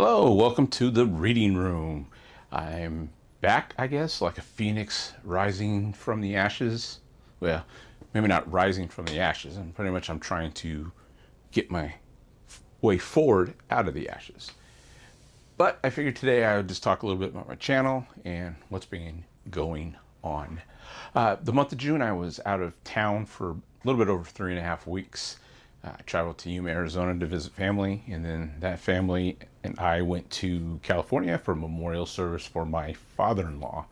Hello, welcome to the reading room. I'm back, I guess, like a phoenix rising from the ashes. Well, maybe not rising from the ashes. And pretty much I'm trying to get my way forward out of the ashes. But I figured today I would just talk a little bit about my channel and what's been going on. The month of June, I was out of town for a little bit over 3.5 weeks. I traveled to Yuma, Arizona to visit family, and then that family and I went to California for a memorial service for my father-in-law.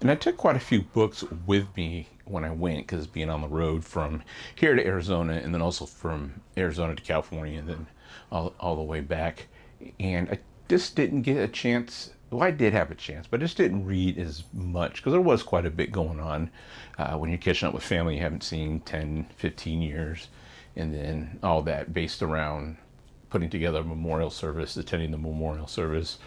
And I took quite a few books with me when I went, because being on the road from here to Arizona and then also from Arizona to California and then all the way back. And I just didn't get a chance. Well, I did have a chance, but I just didn't read as much because there was quite a bit going on when you're catching up with family you haven't seen 10, 15 years. And then all that based around putting together a memorial service, attending the memorial service,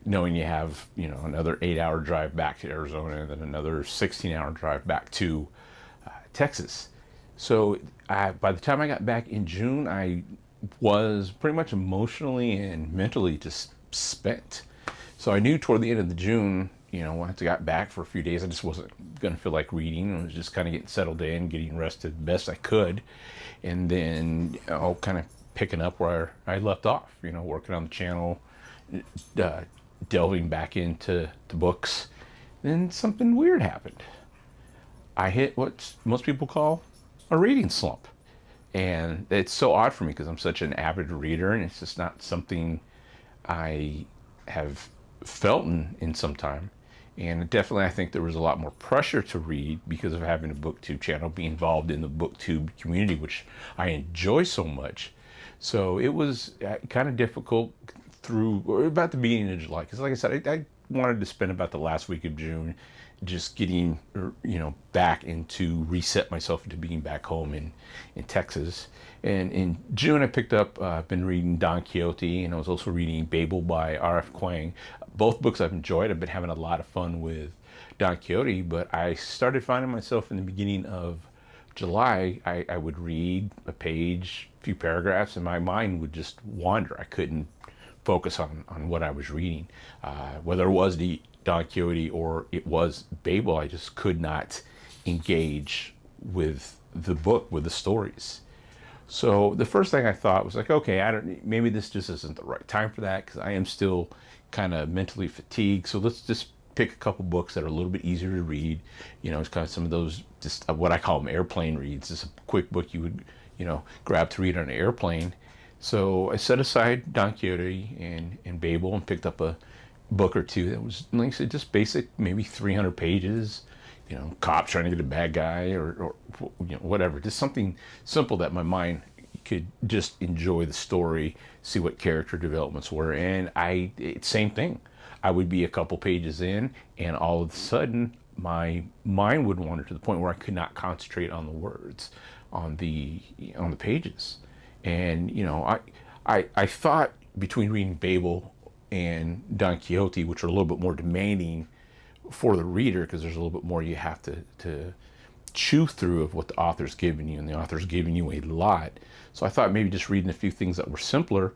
knowing you have, another 8-hour drive back to Arizona and then another 16-hour drive back to Texas. So by the time I got back in June, I was pretty much emotionally and mentally just spent. So I knew toward the end of the June, once I got back for a few days, I just wasn't going to feel like reading. I was just kind of getting settled in, getting rested best I could. And then kind of picking up where I left off, working on the channel, delving back into the books. Then something weird happened. I hit what most people call a reading slump. And it's so odd for me because I'm such an avid reader, and it's just not something I have felt in some time. And definitely, I think there was a lot more pressure to read because of having a BookTube channel, be involved in the BookTube community, which I enjoy so much. So it was kind of difficult or about the beginning of July. Because like I said, I wanted to spend about the last week of June just getting, back into reset myself into being back home in Texas. And in June, I picked up, I've been reading Don Quixote, and I was also reading Babel by R.F. Kuang. Both books I've enjoyed. I've been having a lot of fun with Don Quixote, but I started finding myself in the beginning of July, I would read a page, a few paragraphs, and my mind would just wander. I couldn't focus on what I was reading. Whether it was the Don Quixote or it was Babel, I just could not engage with the book, with the stories. So the first thing I thought was like, okay, maybe this just isn't the right time for that because I am still kind of mentally fatigued. So let's just pick a couple books that are a little bit easier to read. It's kind of some of those, just what I call them airplane reads. Just a quick book you would, grab to read on an airplane. So I set aside Don Quixote and Babel and picked up a book or two that was, like I said, just basic, maybe 300 pages. Cops trying to get a bad guy or whatever. Just something simple that my mind could just enjoy the story, see what character developments were. And same thing. I would be a couple pages in, and all of a sudden, my mind would wander to the point where I could not concentrate on the words, on the pages. And I thought between reading Babel and Don Quixote, which are a little bit more demanding for the reader because there's a little bit more you have to chew through of what the author's giving you, and the author's giving you a lot. So I thought maybe just reading a few things that were simpler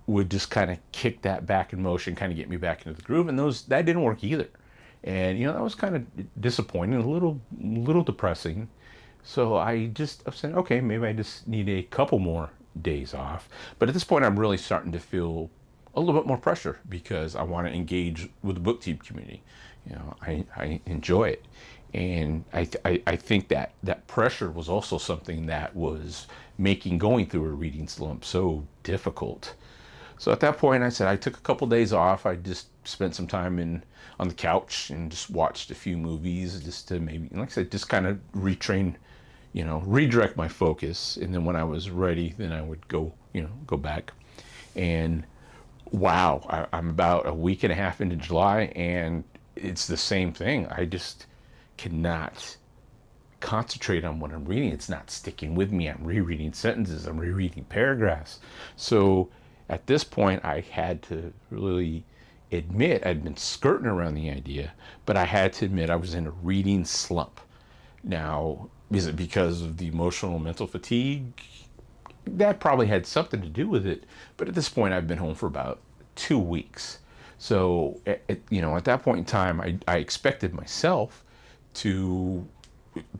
would just kind of kick that back in motion, kind of get me back into the groove, and that didn't work either. And that was kind of disappointing, a little depressing. So I said, okay, maybe I just need a couple more days off. But at this point, I'm really starting to feel a little bit more pressure because I want to engage with the BookTube community. I enjoy it. And I think that pressure was also something that was making going through a reading slump so difficult. So at that point, I said I took a couple days off. I just spent some time on the couch and just watched a few movies just to maybe, like I said, just kind of retrain, redirect my focus. And then when I was ready, then I would go back. And wow, I'm about a week and a half into July, and it's the same thing. I just cannot concentrate on what I'm reading. It's not sticking with me. I'm rereading sentences. I'm rereading paragraphs. So at this point, I had to really admit I'd been skirting around the idea, but I had to admit I was in a reading slump. Now, is it because of the emotional and mental fatigue? That probably had something to do with it. But at this point, I've been home for about 2 weeks. So, at that point in time, I expected myself to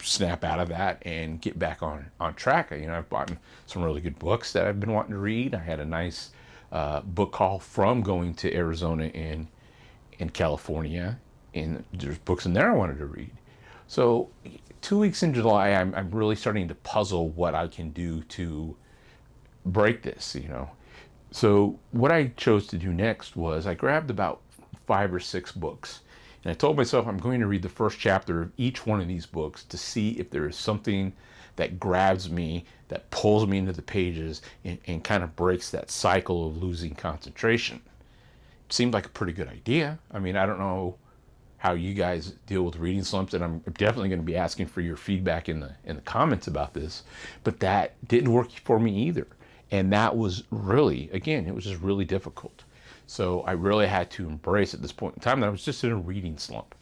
snap out of that and get back on track. I've bought some really good books that I've been wanting to read. I had a nice book haul from going to Arizona and California, and there's books in there I wanted to read. So 2 weeks in July, I'm really starting to puzzle what I can do to break this. So what I chose to do next was I grabbed about 5 or 6 books, and I told myself I'm going to read the first chapter of each one of these books to see if there is something that grabs me, that pulls me into the pages, and kind of breaks that cycle of losing concentration. It seemed like a pretty good idea. I mean, I don't know how you guys deal with reading slumps, and I'm definitely going to be asking for your feedback in the comments about this, but that didn't work for me either. And that was really, again, it was just really difficult. So I really had to embrace at this point in time that I was just in a reading slump.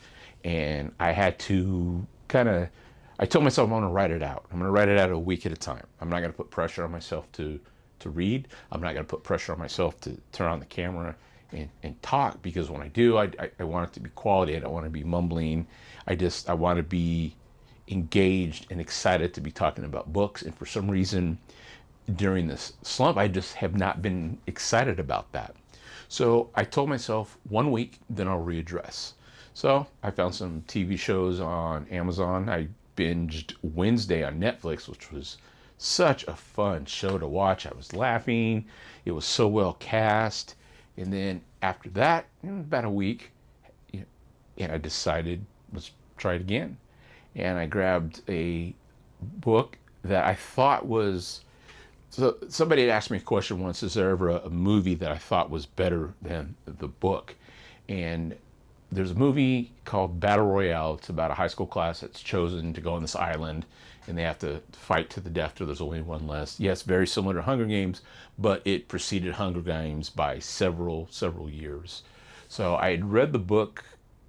And I had to I told myself I'm going to write it out. I'm going to write it out a week at a time. I'm not going to put pressure on myself to read. I'm not going to put pressure on myself to turn on the camera and talk, because when I do, I want it to be quality. I don't want to be mumbling. I want to be engaged and excited to be talking about books. And for some reason, during this slump, I just have not been excited about that. So I told myself 1 week, then I'll readdress. So I found some TV shows on Amazon. I binged Wednesday on Netflix, which was such a fun show to watch. I was laughing. It was so well cast. And then after that, about a week, and I decided, let's try it again. And I grabbed a book that I thought was... So somebody had asked me a question once, is there ever a movie that I thought was better than the book? And there's a movie called Battle Royale. It's about a high school class that's chosen to go on this island, and they have to fight to the death till there's only one less. Yes, very similar to Hunger Games, but it preceded Hunger Games by several years. So I had read the book,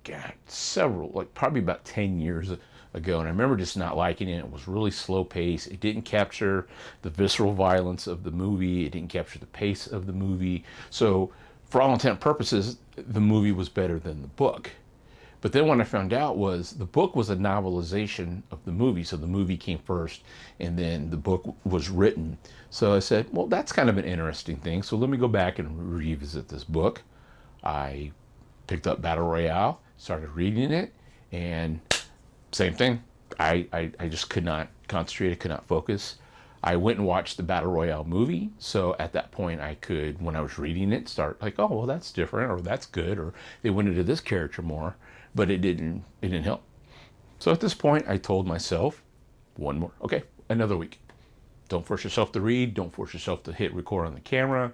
probably about 10 years ago, and I remember just not liking it. It was really slow paced. It didn't capture the visceral violence of the movie. It didn't capture the pace of the movie. So for all intent and purposes, the movie was better than the book. But then what I found out was the book was a novelization of the movie. So the movie came first, and then the book was written. So I said, well, that's kind of an interesting thing. So let me go back and revisit this book. I picked up Battle Royale, started reading it, and same thing. I just could not concentrate. I could not focus. I went and watched the Battle Royale movie. So at that point, I could, when I was reading it, start like, oh, well, that's different, or that's good, or they went into this character more. But it didn't help. So at this point, I told myself, another week. Don't force yourself to read. Don't force yourself to hit record on the camera.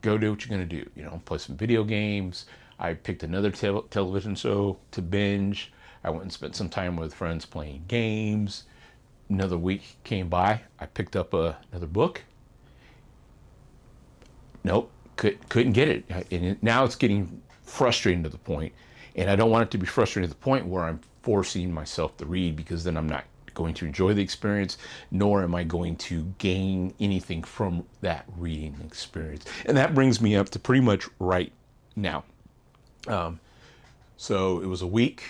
Go do what you're going to do. Play some video games. I picked another television show to binge. I went and spent some time with friends playing games. Another week came by. I picked up another book. Nope, couldn't get it. And now it's getting frustrating to the point. And I don't want it to be frustrating to the point where I'm forcing myself to read, because then I'm not going to enjoy the experience, nor am I going to gain anything from that reading experience. And that brings me up to pretty much right now. So it was a week.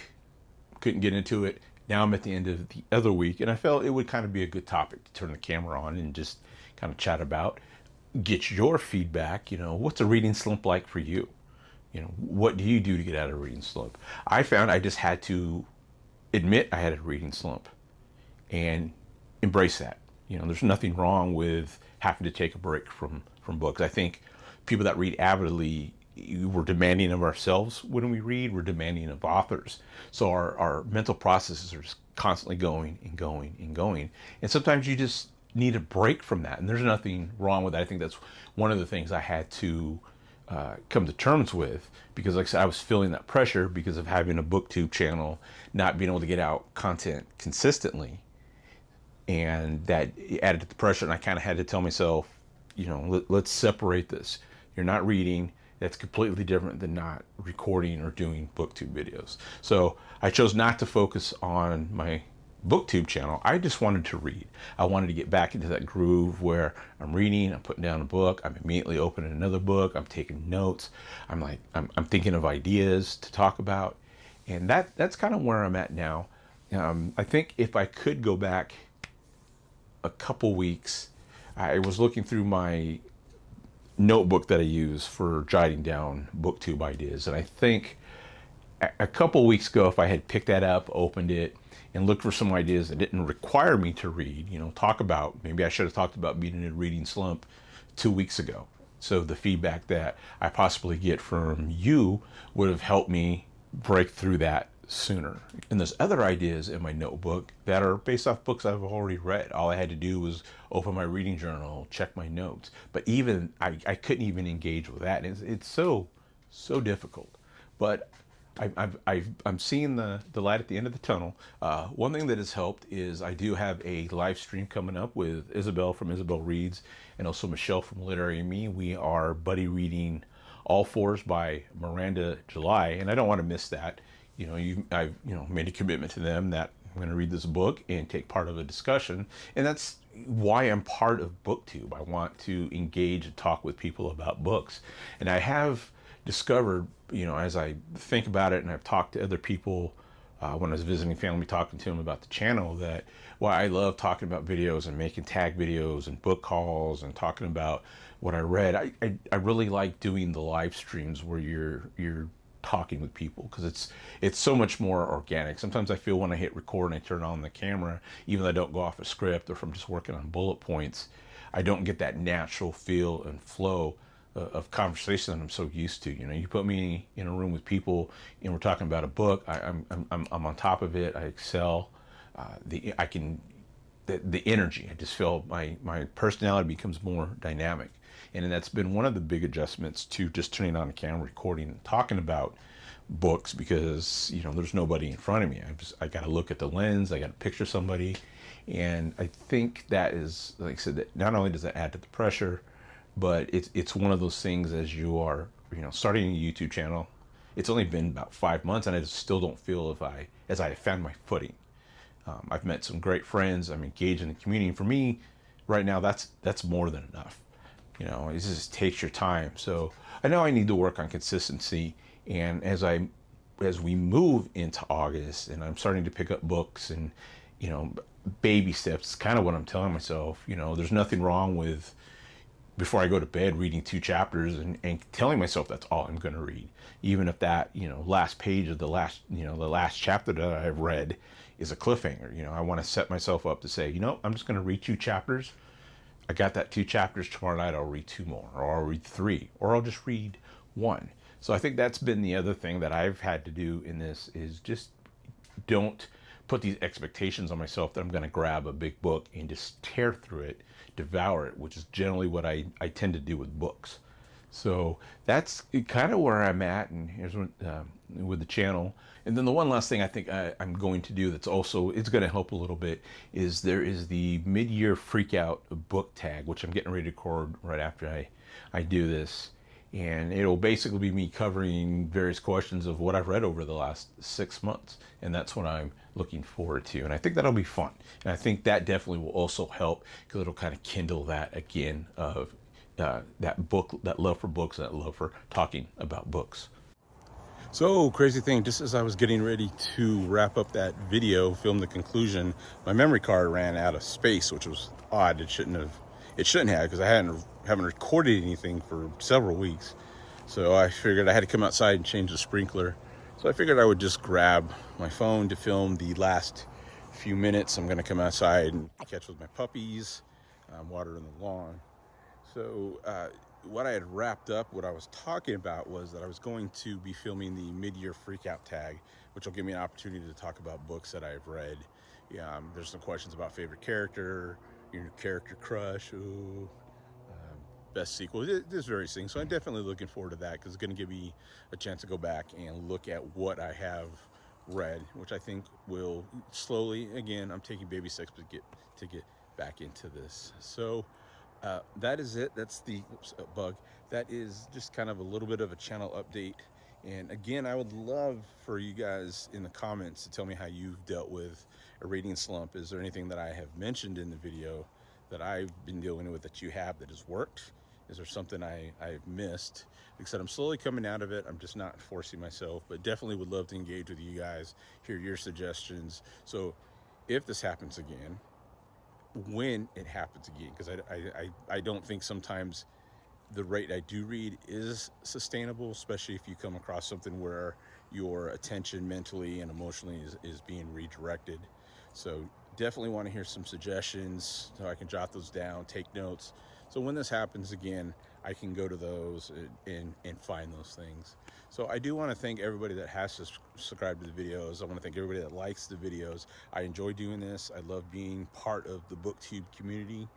Couldn't get into it. Now I'm at the end of the other week, and I felt it would kind of be a good topic to turn the camera on and just kind of chat about, get your feedback. What's a reading slump like for you? What do you do to get out of a reading slump? I found I just had to admit I had a reading slump and embrace that. There's nothing wrong with having to take a break from books. I think people that read avidly, we're demanding of ourselves when we read. We're demanding of authors. So our mental processes are just constantly going and going and going. And sometimes you just need a break from that. And there's nothing wrong with that. I think that's one of the things I had to come to terms with, because like I said, I was feeling that pressure because of having a booktube channel, not being able to get out content consistently. And that added to the pressure. And I kind of had to tell myself, let's separate this. You're not reading. That's completely different than not recording or doing booktube videos. So I chose not to focus on my booktube channel, I just wanted to read. I wanted to get back into that groove where I'm reading, I'm putting down a book, I'm immediately opening another book, I'm taking notes, I'm thinking of ideas to talk about, and that's kind of where I'm at now. I think if I could go back a couple weeks, I was looking through my notebook that I use for jotting down booktube ideas, and I think a couple weeks ago, if I had picked that up, opened it, and looked for some ideas that didn't require me to read, talk about, maybe I should have talked about being in a reading slump 2 weeks ago. So the feedback that I possibly get from you would have helped me break through that sooner. And there's other ideas in my notebook that are based off books I've already read. All I had to do was open my reading journal, check my notes. But even I couldn't even engage with that. It's so difficult. But I'm seeing the light at the end of the tunnel. One thing that has helped is I do have a live stream coming up with Isabel from Isabel Reads and also Michelle from Literary Me. We are buddy reading All Fours by Miranda July, and I don't want to miss that. I've made a commitment to them that I'm going to read this book and take part of a discussion, and that's why I'm part of BookTube. I want to engage and talk with people about books, and I have discovered, as I think about it, and I've talked to other people when I was visiting family, talking to them about the channel, that why I love talking about videos and making tag videos and book calls and talking about what I read. I really like doing the live streams where you're talking with people, because it's so much more organic. Sometimes I feel when I hit record and I turn on the camera, even though I don't go off a script or if I'm just working on bullet points, I don't get that natural feel and flow of conversation that I'm so used to. You put me in a room with people and we're talking about a book, I'm on top of it. I excel. The energy. I just feel my personality becomes more dynamic, and that's been one of the big adjustments to just turning on the camera, recording, and talking about books, because there's nobody in front of me. I got to look at the lens. I got to picture somebody, and I think that is, like I said, that not only does it add to the pressure, but it's one of those things, as you are starting a YouTube channel. It's only been about 5 months, and I still don't feel as I have found my footing. I've met some great friends. I'm engaged in the community. And for me, right now, that's more than enough. It just takes your time. So I know I need to work on consistency. And as we move into August, and I'm starting to pick up books and baby steps, kind of what I'm telling myself. There's nothing wrong with, before I go to bed, reading 2 chapters and telling myself that's all I'm going to read, even if that last page of the last chapter that I've read is a cliffhanger. I want to set myself up to say, I'm just going to read 2 chapters. I got that 2 chapters. Tomorrow night I'll read 2 more, or I'll read 3, or I'll just read 1. So I think that's been the other thing that I've had to do in this, is just don't put these expectations on myself that I'm going to grab a big book and just tear through it, devour it, which is generally what I tend to do with books. So that's kind of where I'm at, and here's what, with the channel. And then the one last thing I think I'm going to do that's also, it's going to help a little bit, is there is the mid-year freakout book tag, which I'm getting ready to record right after I do this. And it'll basically be me covering various questions of what I've read over the last 6 months. And that's what I'm looking forward to. And I think that'll be fun. And I think that definitely will also help, because it'll kind of kindle that again of that book, that love for books, that love for talking about books. So, crazy thing, just as I was getting ready to wrap up that video, film the conclusion, my memory card ran out of space, which was odd. It shouldn't have, because I haven't recorded anything for several weeks. So I figured I had to come outside and change the sprinkler. So I figured I would just grab my phone to film the last few minutes. I'm gonna come outside and catch with my puppies, watering the lawn. So what I had wrapped up, what I was talking about, was that I was going to be filming the mid-year freakout tag, which will give me an opportunity to talk about books that I've read. There's some questions about favorite character, your character crush, best sequel. There's various things. So I'm definitely looking forward to that, because it's going to give me a chance to go back and look at what I have read, which I think will slowly, again, I'm taking baby steps to get back into this. So that is it. That's the bug. That is just kind of a little bit of a channel update And again, I would love for you guys in the comments to tell me how you've dealt with a reading slump. Is there anything that I have mentioned in the video that I've been dealing with that you have that has worked? Is there something I've missed? Like I said, I'm slowly coming out of it. I'm just not forcing myself, but definitely would love to engage with you guys, hear your suggestions. So if this happens again, when it happens again, because I don't think sometimes the rate I do read is sustainable, especially if you come across something where your attention mentally and emotionally is being redirected. So definitely want to hear some suggestions so I can jot those down, take notes. So when this happens again, I can go to those and find those things. So I do want to thank everybody that has subscribed to the videos. I want to thank everybody that likes the videos. I enjoy doing this. I love being part of the BookTube community.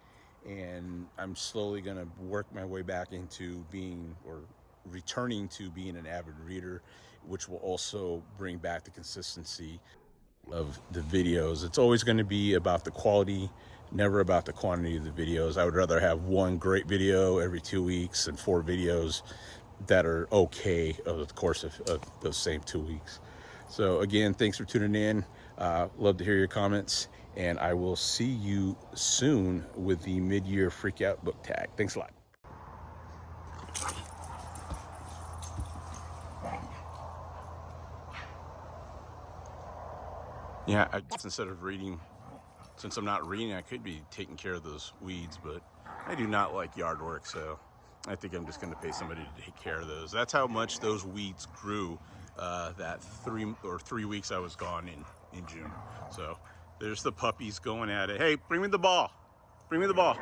And I'm slowly going to work my way back into being, or returning to being, an avid reader, which will also bring back the consistency of the videos. It's always going to be about the quality, never about the quantity of the videos. I would rather have one great video every 2 weeks and 4 videos that are okay over the course of those same 2 weeks. So again, thanks for tuning in. Love to hear your comments, and I will see you soon with the mid-year freak out book tag. Thanks a lot. Yeah, instead of reading, since I'm not reading, I could be taking care of those weeds, but I do not like yard work, so I think I'm just going to pay somebody to take care of those. That's how much those weeds grew that 3 weeks I was gone in June. So there's the puppies going at it. Hey, bring me the ball. Bring me the ball.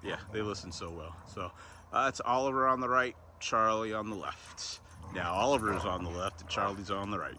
Yeah, they listen so well. So it's Oliver on the right, Charlie on the left. Now Oliver's on the left and Charlie's on the right.